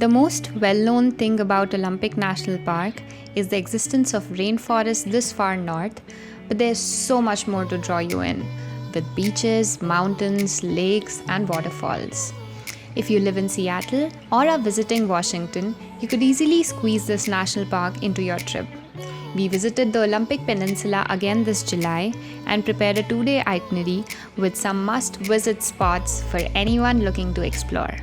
The most well-known thing about Olympic National Park is the existence of rainforests this far north, but there's so much more to draw you in, with beaches, mountains, lakes, and waterfalls. If you live in Seattle or are visiting Washington, you could easily squeeze this national park into your trip. We visited the Olympic Peninsula again this July and prepared a 2-day itinerary with some must-visit spots for anyone looking to explore.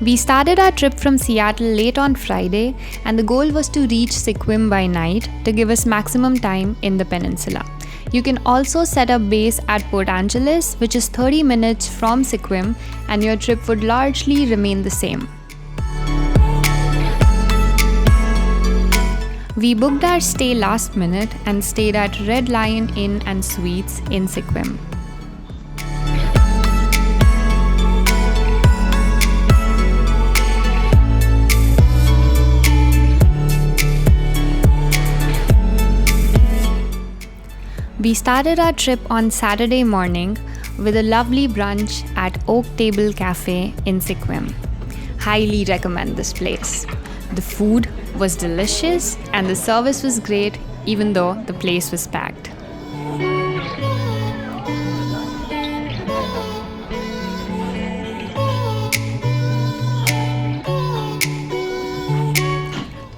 We started our trip from Seattle late on Friday, and the goal was to reach Sequim by night to give us maximum time in the peninsula. You can also set up base at Port Angeles, which is 30 minutes from Sequim, and your trip would largely remain the same. We booked our stay last minute and stayed at Red Lion Inn and Suites in Sequim. We started our trip on Saturday morning with a lovely brunch at Oak Table Cafe in Sequim. Highly recommend this place. The food was delicious and the service was great, even though the place was packed.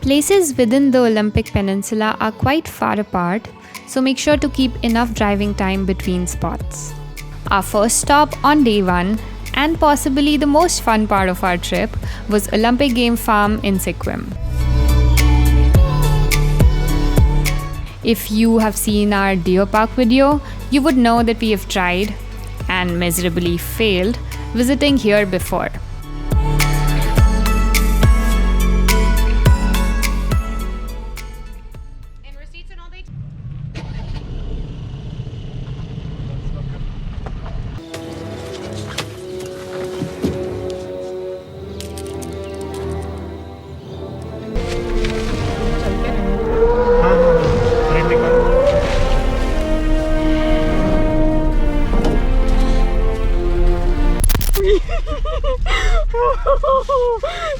Places within the Olympic Peninsula are quite far apart, so make sure to keep enough driving time between spots. Our first stop on day 1, and possibly the most fun part of our trip, was Olympic Game Farm in Sequim. If you have seen our Deer Park video, you would know that we have tried, and miserably failed, visiting here before.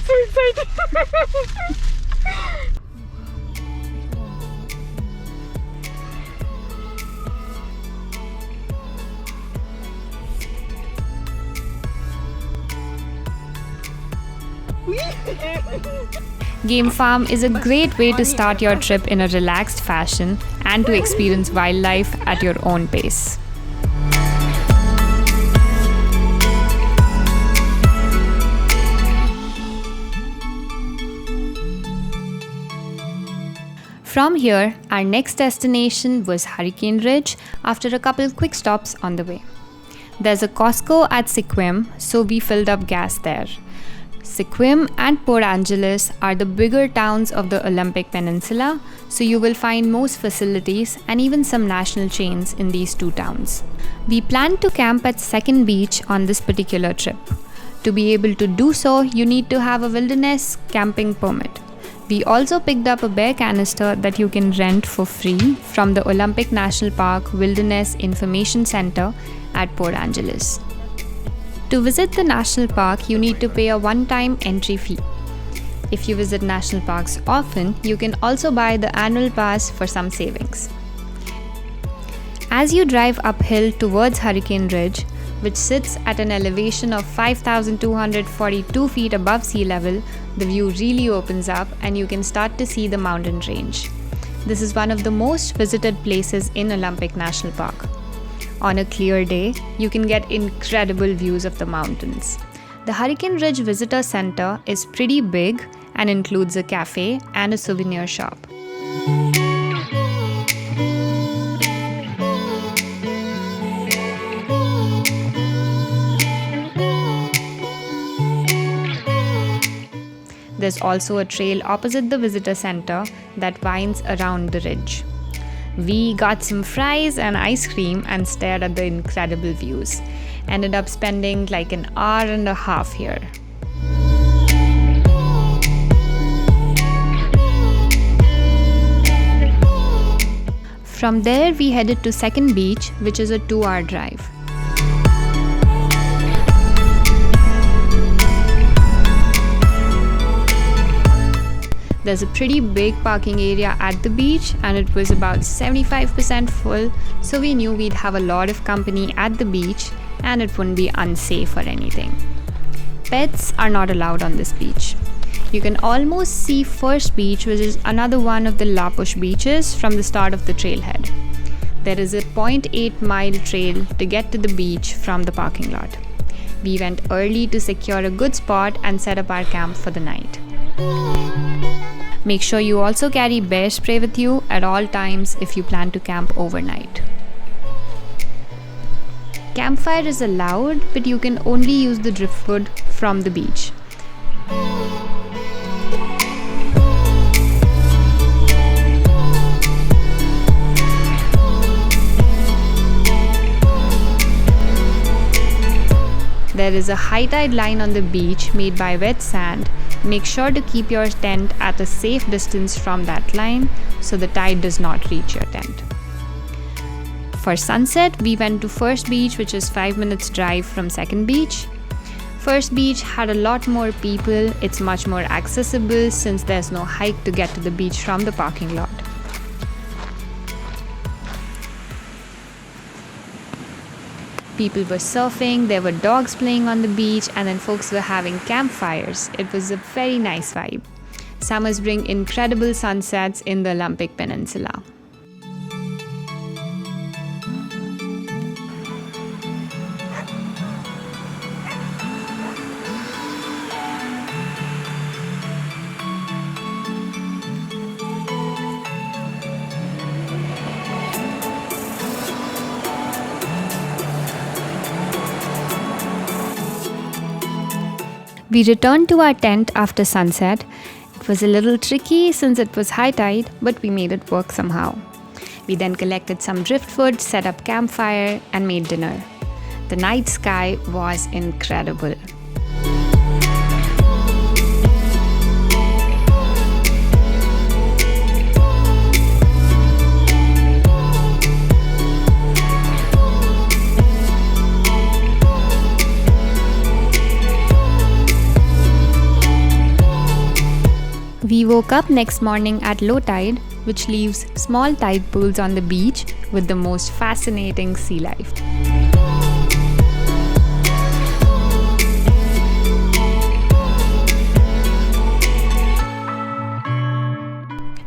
So excited! Game Farm is a great way to start your trip in a relaxed fashion and to experience wildlife at your own pace. From here, our next destination was Hurricane Ridge after a couple quick stops on the way. There's a Costco at Sequim, so we filled up gas there. Sequim and Port Angeles are the bigger towns of the Olympic Peninsula, so you will find most facilities and even some national chains in these two towns. We planned to camp at Second Beach on this particular trip. To be able to do so, you need to have a wilderness camping permit. We also picked up a bear canister that you can rent for free from the Olympic National Park Wilderness Information Center at Port Angeles. To visit the national park, you need to pay a one-time entry fee. If you visit national parks often, you can also buy the annual pass for some savings. As you drive uphill towards Hurricane Ridge, which sits at an elevation of 5,242 feet above sea level, the view really opens up and you can start to see the mountain range. This is one of the most visited places in Olympic National Park. On a clear day, you can get incredible views of the mountains. The Hurricane Ridge Visitor Center is pretty big and includes a cafe and a souvenir shop. There's also a trail opposite the visitor center that winds around the ridge. We got some fries and ice cream and stared at the incredible views. Ended up spending like an hour and a half here. From there, we headed to Second Beach, which is a 2-hour drive. There's a pretty big parking area at the beach and it was about 75% full, so we knew we'd have a lot of company at the beach and it wouldn't be unsafe or anything. Pets are not allowed on this beach. You can almost see First Beach, which is another one of the La Push beaches, from the start of the trailhead. There is a 0.8 mile trail to get to the beach from the parking lot. We went early to secure a good spot and set up our camp for the night. Make sure you also carry bear spray with you at all times if you plan to camp overnight. Campfire is allowed, but you can only use the driftwood from the beach. There is a high tide line on the beach made by wet sand. Make sure to keep your tent at a safe distance from that line so the tide does not reach your tent. For sunset, we went to First Beach, which is 5 minutes drive from Second Beach. First Beach had a lot more people. It's much more accessible since there's no hike to get to the beach from the parking lot. People were surfing, there were dogs playing on the beach, and then folks were having campfires. It was a very nice vibe. Summers bring incredible sunsets in the Olympic Peninsula. We returned to our tent after sunset. It was a little tricky since it was high tide, but we made it work somehow. We then collected some driftwood, set up campfire, and made dinner. The night sky was incredible. We woke up next morning at low tide, which leaves small tide pools on the beach with the most fascinating sea life.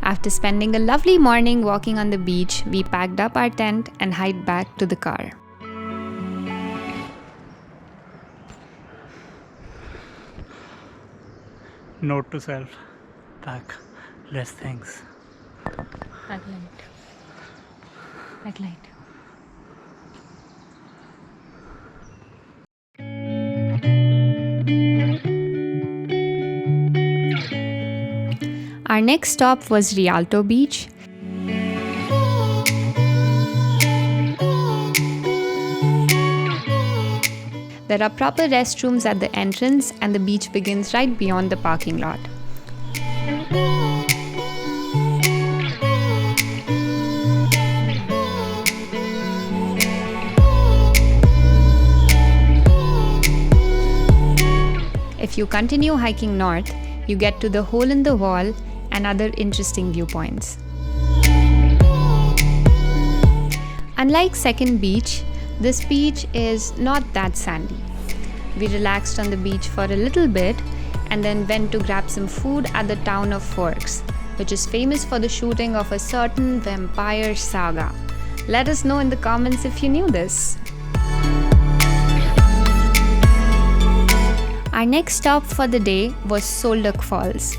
After spending a lovely morning walking on the beach, we packed up our tent and hiked back to the car. Note to self. Pack less things. Backlight. Our next stop was Rialto Beach. There are proper restrooms at the entrance and the beach begins right beyond the parking lot. If you continue hiking north, you get to the hole in the wall and other interesting viewpoints. Unlike Second Beach, this beach is not that sandy. We relaxed on the beach for a little bit and then went to grab some food at the town of Forks, which is famous for the shooting of a certain vampire saga. Let us know in the comments if you knew this. Our next stop for the day was Duc Falls.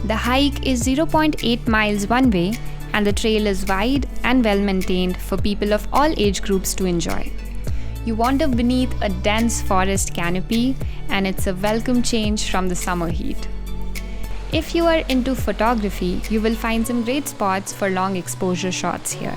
The hike is 0.8 miles one way and the trail is wide and well maintained for people of all age groups to enjoy. You wander beneath a dense forest canopy and it's a welcome change from the summer heat. If you are into photography, you will find some great spots for long exposure shots here.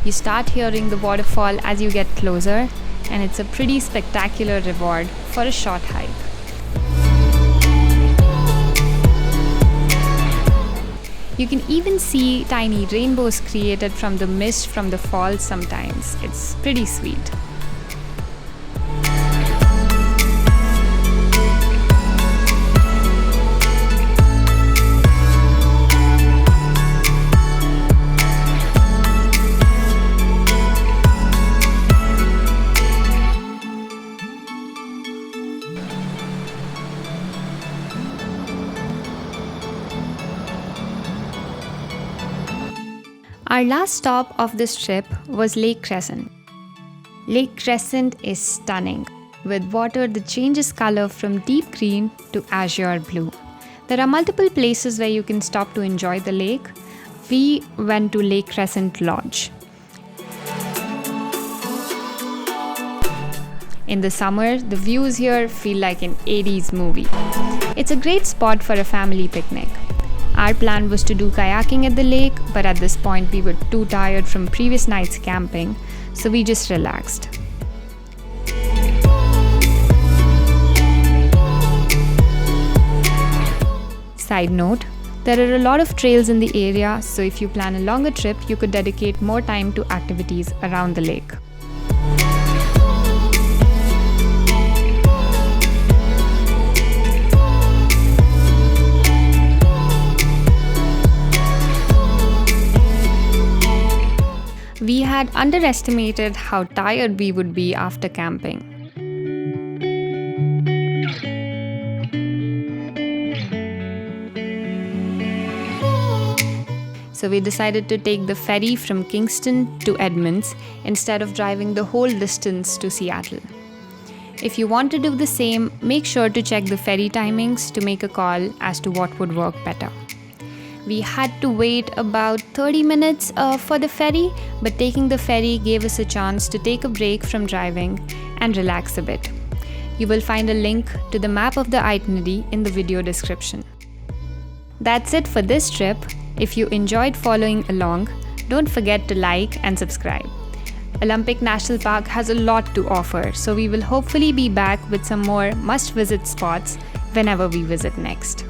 You start hearing the waterfall as you get closer, and it's a pretty spectacular reward for a short hike. You can even see tiny rainbows created from the mist from the falls sometimes. It's pretty sweet. Our last stop of this trip was Lake Crescent. Lake Crescent is stunning, with water that changes color from deep green to azure blue. There are multiple places where you can stop to enjoy the lake. We went to Lake Crescent Lodge. In the summer, the views here feel like an 80s movie. It's a great spot for a family picnic. Our plan was to do kayaking at the lake, but at this point we were too tired from previous night's camping, so we just relaxed. Side note, there are a lot of trails in the area, so if you plan a longer trip, you could dedicate more time to activities around the lake. We had underestimated how tired we would be after camping. So we decided to take the ferry from Kingston to Edmonds instead of driving the whole distance to Seattle. If you want to do the same, make sure to check the ferry timings to make a call as to what would work better. We had to wait about 30 minutes for the ferry, but taking the ferry gave us a chance to take a break from driving and relax a bit. You will find a link to the map of the itinerary in the video description. That's it for this trip. If you enjoyed following along, don't forget to like and subscribe. Olympic National Park has a lot to offer, so we will hopefully be back with some more must-visit spots whenever we visit next.